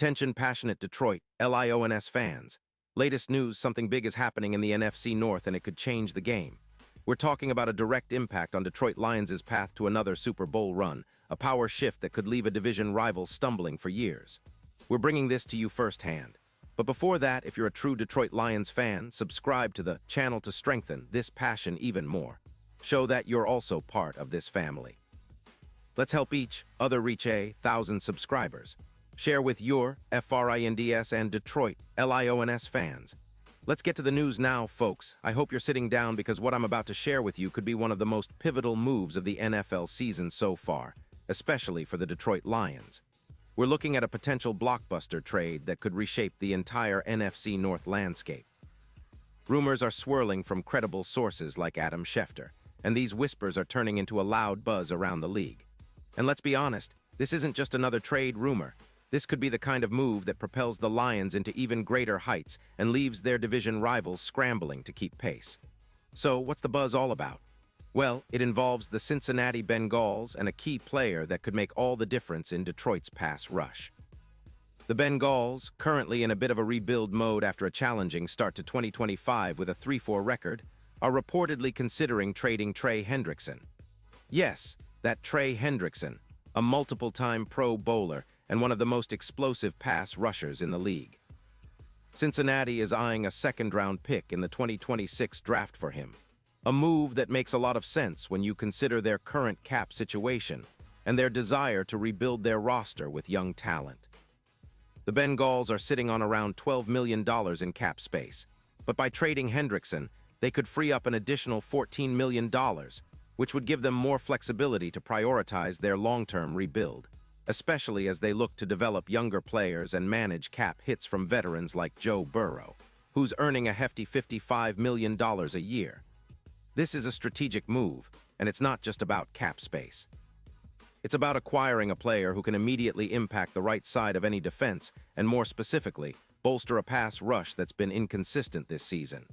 Attention passionate Detroit, Lions fans. Latest news, something big is happening in the NFC North and it could change the game. We're talking about a direct impact on Detroit Lions' path to another Super Bowl run, a power shift that could leave a division rival stumbling for years. We're bringing this to you firsthand. But before that, if you're a true Detroit Lions fan, subscribe to the channel to strengthen this passion even more. Show that you're also part of this family. Let's help each other reach 1,000 subscribers. Share with your FRINDS and Detroit LIONS fans. Let's get to the news now, folks. I hope you're sitting down because what I'm about to share with you could be one of the most pivotal moves of the NFL season so far, especially for the Detroit Lions. We're looking at a potential blockbuster trade that could reshape the entire NFC North landscape. Rumors are swirling from credible sources like Adam Schefter, and these whispers are turning into a loud buzz around the league. And let's be honest, this isn't just another trade rumor. This could be the kind of move that propels the Lions into even greater heights and leaves their division rivals scrambling to keep pace. So, what's the buzz all about? Well, it involves the Cincinnati Bengals and a key player that could make all the difference in Detroit's pass rush. The Bengals, currently in a bit of a rebuild mode after a challenging start to 2025 with a 3-4 record, are reportedly considering trading Trey Hendrickson. Yes, that Trey Hendrickson, a multiple-time Pro Bowler and one of the most explosive pass rushers in the league. Cincinnati is eyeing a second-round pick in the 2026 draft for him, a move that makes a lot of sense when you consider their current cap situation and their desire to rebuild their roster with young talent. The Bengals are sitting on around $12 million in cap space, but by trading Hendrickson, they could free up an additional $14 million, which would give them more flexibility to prioritize their long-term rebuild, especially as they look to develop younger players and manage cap hits from veterans like Joe Burrow, who's earning a hefty $55 million a year. This is a strategic move, and it's not just about cap space. It's about acquiring a player who can immediately impact the right side of any defense, and more specifically, bolster a pass rush that's been inconsistent this season.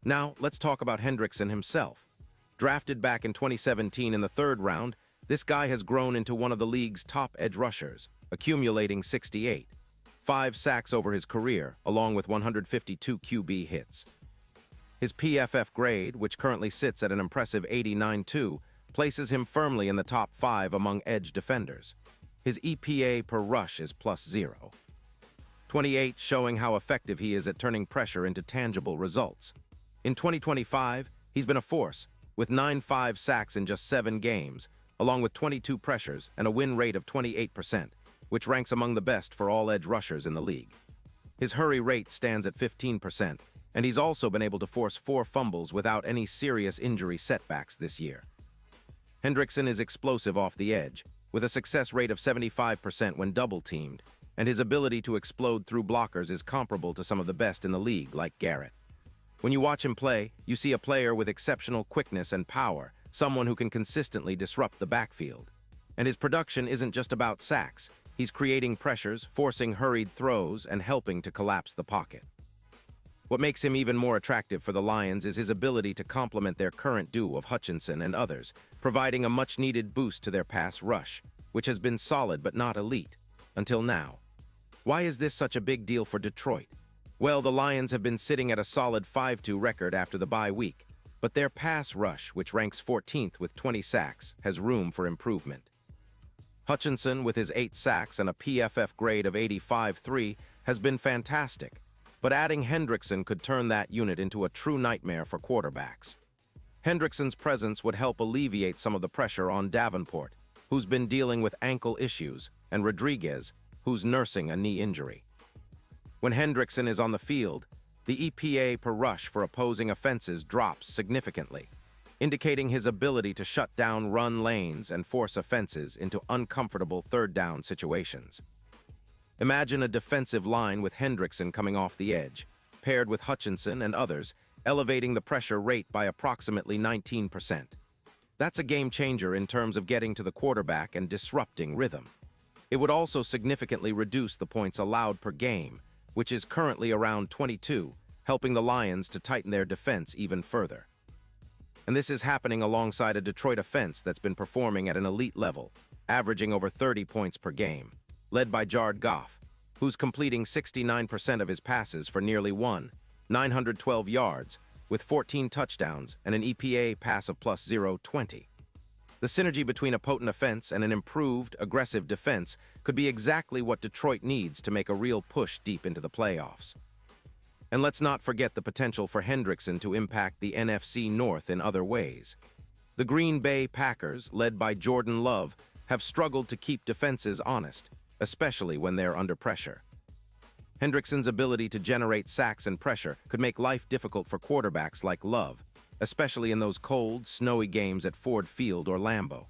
Now, let's talk about Hendrickson himself. Drafted back in 2017 in the 3rd round, this guy has grown into one of the league's top edge rushers, accumulating 68, 5 sacks over his career, along with 152 QB hits. His PFF grade, which currently sits at an impressive 89.2, places him firmly in the top 5 among edge defenders. His EPA per rush is +0. 28, showing how effective he is at turning pressure into tangible results. In 2025, he's been a force, with 9 sacks in just 7 games, along with 22 pressures and a win rate of 28%, which ranks among the best for all edge rushers in the league. His hurry rate stands at 15%, and he's also been able to force 4 fumbles without any serious injury setbacks this year. Hendrickson is explosive off the edge, with a success rate of 75% when double-teamed, and his ability to explode through blockers is comparable to some of the best in the league, like Garrett. When you watch him play, you see a player with exceptional quickness and power, someone who can consistently disrupt the backfield. And his production isn't just about sacks. He's creating pressures, forcing hurried throws, and helping to collapse the pocket. What makes him even more attractive for the Lions is his ability to complement their current duo of Hutchinson and others, providing a much-needed boost to their pass rush, which has been solid but not elite, until now. Why is this such a big deal for Detroit? Well, the Lions have been sitting at a solid 5-2 record after the bye week, but their pass rush, which ranks 14th with 20 sacks, has room for improvement. Hutchinson, with his 8 sacks and a PFF grade of 85.3, has been fantastic, but adding Hendrickson could turn that unit into a true nightmare for quarterbacks. Hendrickson's presence would help alleviate some of the pressure on Davenport, who's been dealing with ankle issues, and Rodriguez, who's nursing a knee injury. When Hendrickson is on the field, the EPA per rush for opposing offenses drops significantly, indicating his ability to shut down run lanes and force offenses into uncomfortable 3rd-down situations. Imagine a defensive line with Hendrickson coming off the edge, paired with Hutchinson and others, elevating the pressure rate by approximately 19%. That's a game-changer in terms of getting to the quarterback and disrupting rhythm. It would also significantly reduce the points allowed per game, which is currently around 22, helping the Lions to tighten their defense even further. And this is happening alongside a Detroit offense that's been performing at an elite level, averaging over 30 points per game, led by Jared Goff, who's completing 69% of his passes for nearly 912 yards, with 14 touchdowns and an EPA pass of plus 0.20. The synergy between a potent offense and an improved, aggressive defense could be exactly what Detroit needs to make a real push deep into the playoffs. And let's not forget the potential for Hendrickson to impact the NFC North in other ways. The Green Bay Packers, led by Jordan Love, have struggled to keep defenses honest, especially when they're under pressure. Hendrickson's ability to generate sacks and pressure could make life difficult for quarterbacks like Love, especially in those cold, snowy games at Ford Field or Lambeau.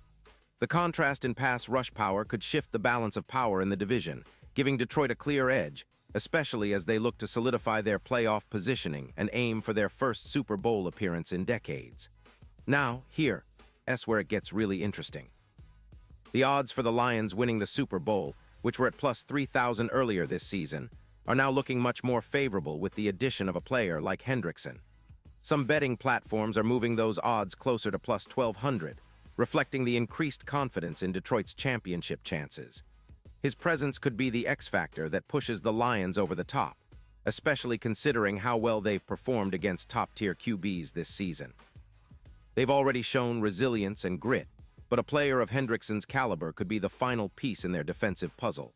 The contrast in pass rush power could shift the balance of power in the division, giving Detroit a clear edge, especially as they look to solidify their playoff positioning and aim for their first Super Bowl appearance in decades. Now, here's where it gets really interesting. The odds for the Lions winning the Super Bowl, which were at plus 3,000 earlier this season, are now looking much more favorable with the addition of a player like Hendrickson. Some betting platforms are moving those odds closer to plus 1,200, reflecting the increased confidence in Detroit's championship chances. His presence could be the X factor that pushes the Lions over the top, especially considering how well they've performed against top-tier QBs this season. They've already shown resilience and grit, but a player of Hendrickson's caliber could be the final piece in their defensive puzzle.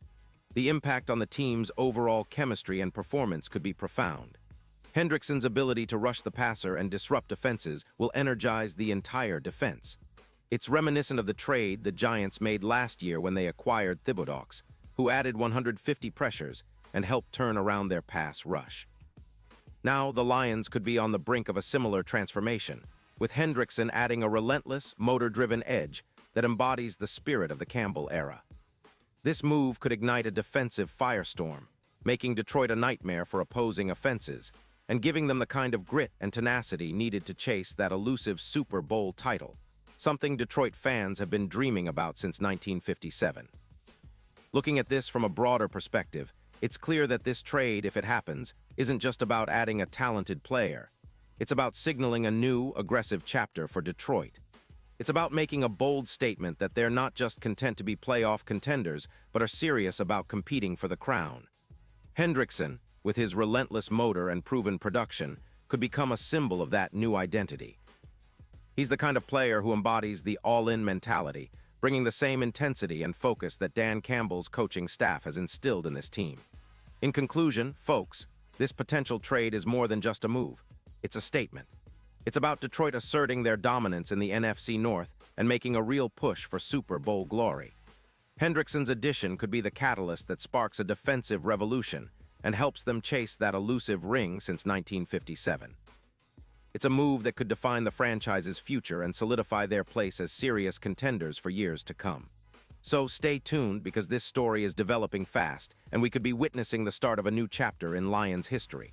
The impact on the team's overall chemistry and performance could be profound. Hendrickson's ability to rush the passer and disrupt offenses will energize the entire defense. It's reminiscent of the trade the Giants made last year when they acquired Thibodeaux, who added 150 pressures and helped turn around their pass rush. Now, the Lions could be on the brink of a similar transformation, with Hendrickson adding a relentless, motor-driven edge that embodies the spirit of the Campbell era. This move could ignite a defensive firestorm, making Detroit a nightmare for opposing offenses, and giving them the kind of grit and tenacity needed to chase that elusive Super Bowl title, something Detroit fans have been dreaming about since 1957. Looking at this from a broader perspective, it's clear that this trade, if it happens, isn't just about adding a talented player. It's about signaling a new, aggressive chapter for Detroit. It's about making a bold statement that they're not just content to be playoff contenders, but are serious about competing for the crown. Hendrickson, with his relentless motor and proven production, could become a symbol of that new identity. He's the kind of player who embodies the all-in mentality, bringing the same intensity and focus that Dan Campbell's coaching staff has instilled in this team. In conclusion, folks, this potential trade is more than just a move. It's a statement. It's about Detroit asserting their dominance in the NFC North and making a real push for Super Bowl glory. Hendrickson's addition could be the catalyst that sparks a defensive revolution and helps them chase that elusive ring since 1957. It's a move that could define the franchise's future and solidify their place as serious contenders for years to come. So stay tuned, because this story is developing fast, and we could be witnessing the start of a new chapter in Lions history.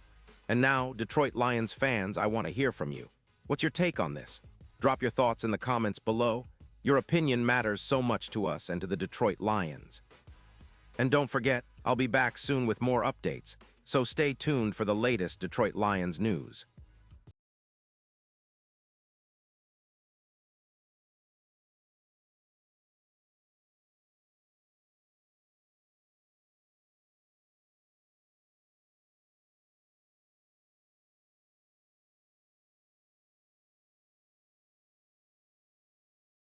And now, Detroit Lions fans, I want to hear from you. What's your take on this? Drop your thoughts in the comments below. Your opinion matters so much to us and to the Detroit Lions. And don't forget, I'll be back soon with more updates, so stay tuned for the latest Detroit Lions news.